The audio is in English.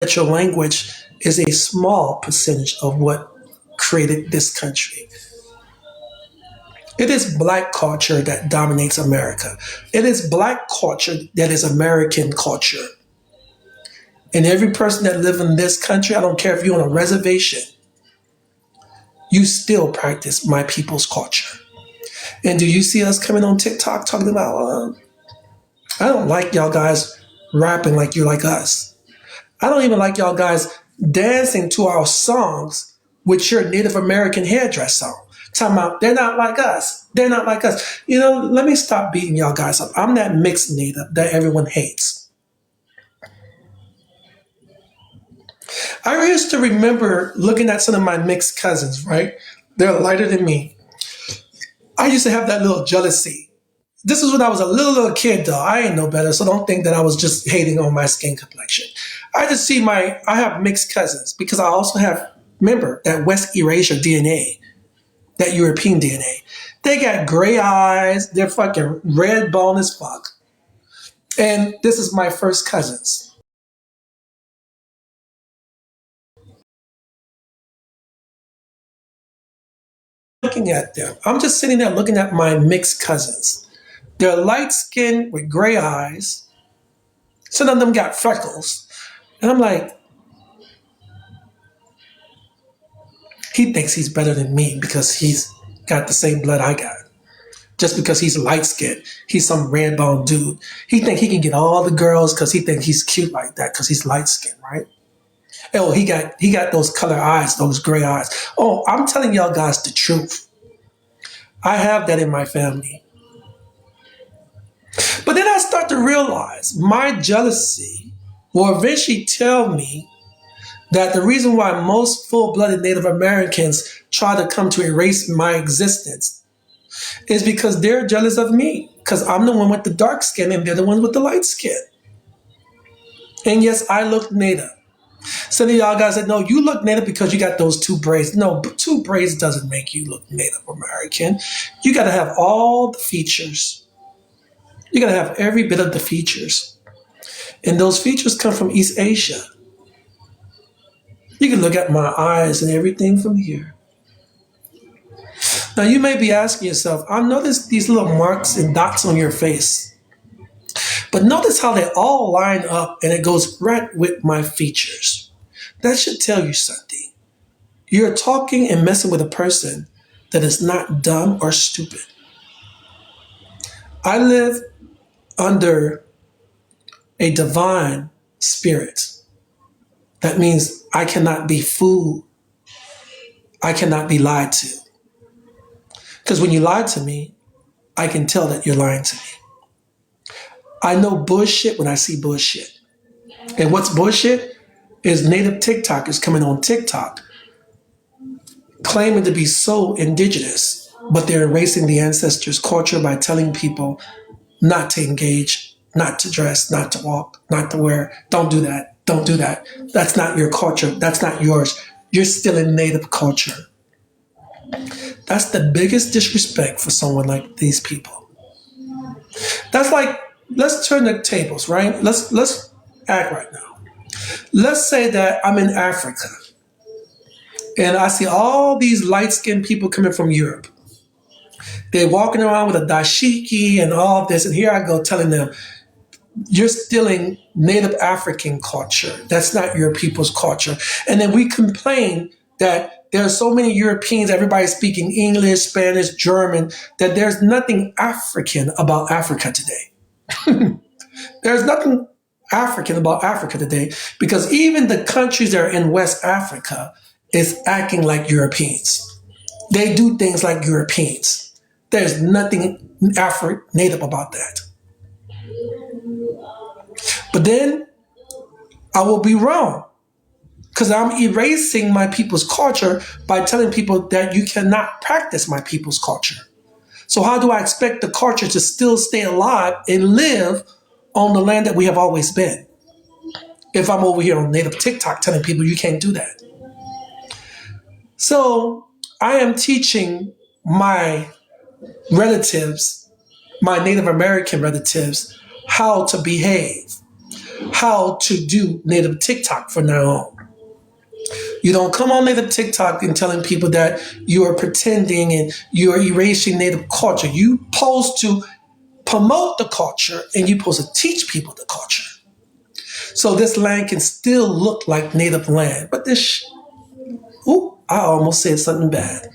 that your language is a small percentage of what created this country. It is black culture that dominates America. It is black culture that is American culture. And every person that lives in this country, I don't care if you're on a reservation, you still practice my people's culture. And do you see us coming on TikTok talking about, I don't like y'all guys rapping like you like us. I don't even like y'all guys dancing to our songs with your Native American hairdress on. Talking about, they're not like us. They're not like us. You know, let me stop beating y'all guys up. I'm that mixed Native that everyone hates. I used to remember looking at some of my mixed cousins, right? They're lighter than me. I used to have that little jealousy. This is when I was a little kid, though. I ain't no better, so don't think that I was just hating on my skin complexion. I just see I have mixed cousins because I also have, remember, that West Eurasia DNA, that European DNA. They got gray eyes. They're fucking red bone as fuck. And this is my first cousins. Looking at them. I'm just sitting there looking at my mixed cousins. They're light skinned with gray eyes. Some of them got freckles. And I'm like, he thinks he's better than me because he's got the same blood I got. Just because he's light skinned, he's some red bone dude. He think he can get all the girls because he think he's cute like that because he's light skinned, right? Oh, he got those color eyes, those gray eyes. Oh, I'm telling y'all guys the truth. I have that in my family. But then I start to realize my jealousy will eventually tell me that the reason why most full-blooded Native Americans try to come to erase my existence is because they're jealous of me. Because I'm the one with the dark skin and they're the ones with the light skin. And yes, I look Native. Some of y'all guys said, no, you look Native because you got those two braids. No, two braids doesn't make you look Native American. You got to have all the features. You got to have every bit of the features. And those features come from East Asia. You can look at my eyes and everything from here. Now, you may be asking yourself, I noticed these little marks and dots on your face. But notice how they all line up and it goes right with my features. That should tell you something. You're talking and messing with a person that is not dumb or stupid. I live under a divine spirit. That means I cannot be fooled. I cannot be lied to. Because when you lie to me, I can tell that you're lying to me. I know bullshit when I see bullshit. And what's bullshit is native TikTokers coming on TikTok claiming to be so indigenous, but they're erasing the ancestors' culture by telling people not to engage, not to dress, not to walk, not to wear. Don't do that. Don't do that. That's not your culture. That's not yours. You're still in native culture. That's the biggest disrespect for someone like these people. That's like, let's turn the tables, right? Let's act right now. Let's say that I'm in Africa and I see all these light-skinned people coming from Europe. They're walking around with a dashiki and all this, and here I go telling them, you're stealing native African culture. That's not your people's culture. And then we complain that there are so many Europeans, everybody speaking English, Spanish, German, that there's nothing African about Africa today. There's nothing African about Africa today because even the countries that are in West Africa is acting like Europeans. They do things like Europeans. There's nothing Native about that. But then I will be wrong because I'm erasing my people's culture by telling people that you cannot practice my people's culture. So how do I expect the culture to still stay alive and live on the land that we have always been? If I'm over here on native TikTok telling people you can't do that. So I am teaching my relatives, my Native American relatives, how to behave. how to do native TikTok from now on. You don't come on native TikTok and telling people that you are pretending and you are erasing native culture. You supposed to promote the culture and you supposed to teach people the culture. So this land can still look like native land. But this, ooh, I almost said something bad.